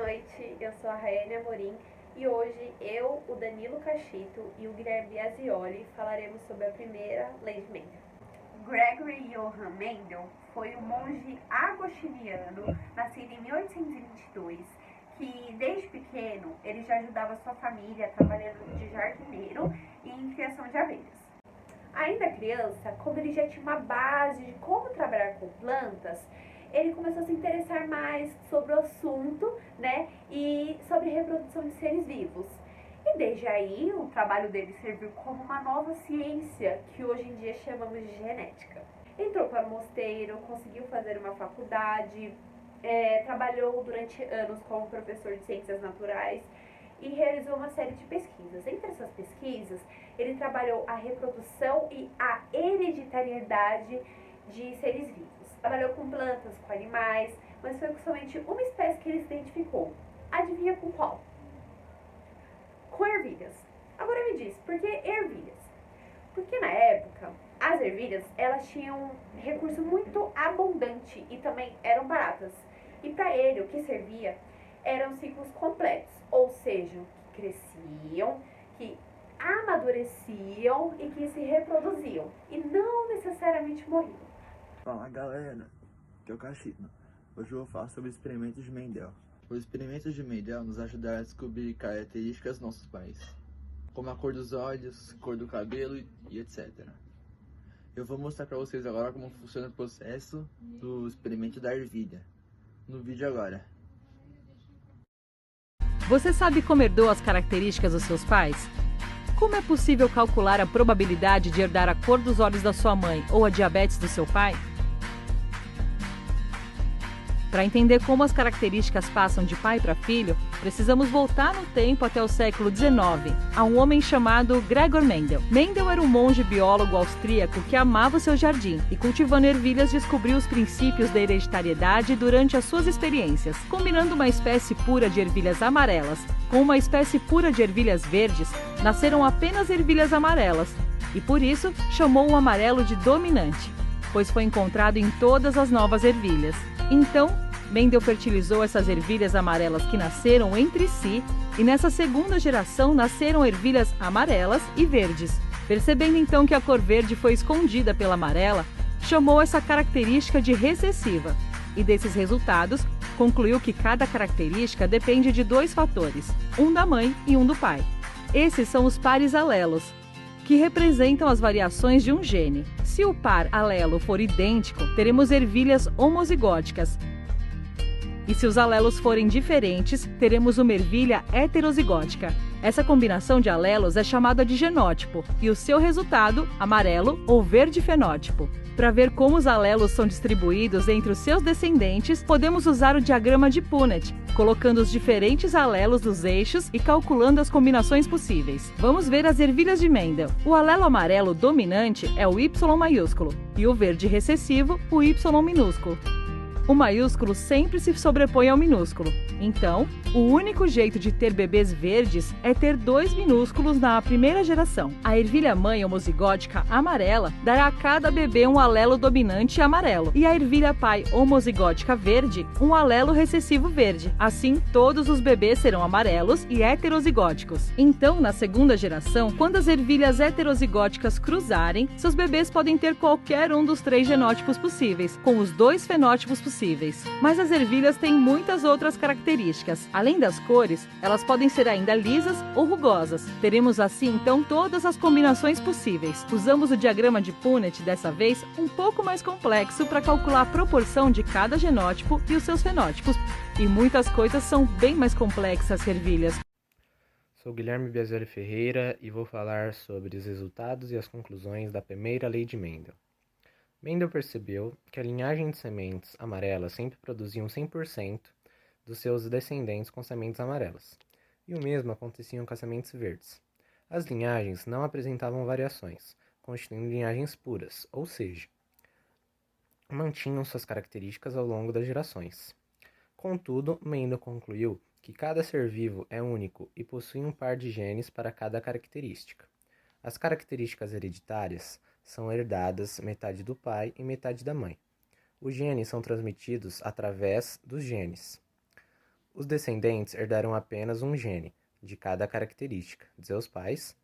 noite, eu sou a Raiane Amorim e hoje eu, o Danilo Cachito e o Guilherme Biasioli falaremos sobre a primeira lei de Mendel. Gregory Johann Mendel foi um monge agostiniano nascido em 1822 que desde pequeno ele já ajudava sua família trabalhando de jardineiro e em criação de abelhas. Ainda criança, como ele já tinha uma base de como trabalhar com plantas, ele começou a se interessar mais sobre o assunto, né, e sobre reprodução de seres vivos. E desde aí, o trabalho dele serviu como uma nova ciência que hoje em dia chamamos de genética. Entrou para o mosteiro, conseguiu fazer uma faculdade, trabalhou durante anos como professor de ciências naturais e realizou uma série de pesquisas. Entre essas pesquisas, ele trabalhou a reprodução e a hereditariedade de seres vivos. Trabalhou com plantas, com animais, mas foi somente uma espécie que ele se identificou. Adivinha com qual? Com ervilhas. Agora me diz, por que ervilhas? Porque na época, as ervilhas, elas tinham recurso muito abundante e também eram baratas. E para ele, o que servia eram ciclos completos, ou seja, que cresciam, que amadureciam e que se reproduziam, e não necessariamente morriam. Fala galera, aqui é o Cachito. Hoje eu vou falar sobre experimentos de Mendel. Os experimentos de Mendel nos ajudaram a descobrir características dos nossos pais, como a cor dos olhos, cor do cabelo e etc. Eu vou mostrar para vocês agora como funciona o processo do experimento da ervilha, no vídeo agora. Você sabe como herdou as características dos seus pais? Como é possível calcular a probabilidade de herdar a cor dos olhos da sua mãe ou a diabetes do seu pai? Para entender como as características passam de pai para filho, precisamos voltar no tempo até o século XIX, a um homem chamado Gregor Mendel. Mendel era um monge biólogo austríaco que amava seu jardim e, cultivando ervilhas, descobriu os princípios da hereditariedade durante as suas experiências. Combinando uma espécie pura de ervilhas amarelas com uma espécie pura de ervilhas verdes, nasceram apenas ervilhas amarelas, e por isso chamou o amarelo de dominante, pois foi encontrado em todas as novas ervilhas. Então, Mendel fertilizou essas ervilhas amarelas que nasceram entre si, e nessa segunda geração nasceram ervilhas amarelas e verdes. Percebendo então que a cor verde foi escondida pela amarela, chamou essa característica de recessiva, e desses resultados, concluiu que cada característica depende de dois fatores, um da mãe e um do pai. Esses são os pares alelos, que representam as variações de um gene. Se o par alelo for idêntico, teremos ervilhas homozigóticas. E se os alelos forem diferentes, teremos uma ervilha heterozigótica. Essa combinação de alelos é chamada de genótipo, e o seu resultado, amarelo ou verde fenótipo. Para ver como os alelos são distribuídos entre os seus descendentes, podemos usar o diagrama de Punnett, colocando os diferentes alelos nos eixos e calculando as combinações possíveis. Vamos ver as ervilhas de Mendel. O alelo amarelo dominante é o Y maiúsculo e o verde recessivo, o Y minúsculo. O maiúsculo sempre se sobrepõe ao minúsculo. Então, o único jeito de ter bebês verdes é ter dois minúsculos na primeira geração. A ervilha mãe homozigótica amarela dará a cada bebê um alelo dominante amarelo, e a ervilha pai homozigótica verde um alelo recessivo verde. Assim, todos os bebês serão amarelos e heterozigóticos. Então, na segunda geração, quando as ervilhas heterozigóticas cruzarem, seus bebês podem ter qualquer um dos três genótipos possíveis, com os dois fenótipos possíveis. Mas as ervilhas têm muitas outras características. Além das cores, elas podem ser ainda lisas ou rugosas. Teremos assim então todas as combinações possíveis. Usamos o diagrama de Punnett dessa vez um pouco mais complexo para calcular a proporção de cada genótipo e os seus fenótipos. E muitas coisas são bem mais complexas que ervilhas. Sou Guilherme Biasioli Ferreira e vou falar sobre os resultados e as conclusões da primeira lei de Mendel. Mendel percebeu que a linhagem de sementes amarelas sempre produziam 100% dos seus descendentes com sementes amarelas, e o mesmo acontecia com as sementes verdes. As linhagens não apresentavam variações, constituindo linhagens puras, ou seja, mantinham suas características ao longo das gerações. Contudo, Mendel concluiu que cada ser vivo é único e possui um par de genes para cada característica. As características hereditárias são herdadas metade do pai e metade da mãe. Os genes são transmitidos através dos genes. Os descendentes herdarão apenas um gene de cada característica de seus pais,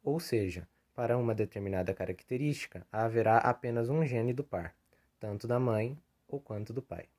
ou seja, para uma determinada característica haverá apenas um gene do par, tanto da mãe ou quanto do pai.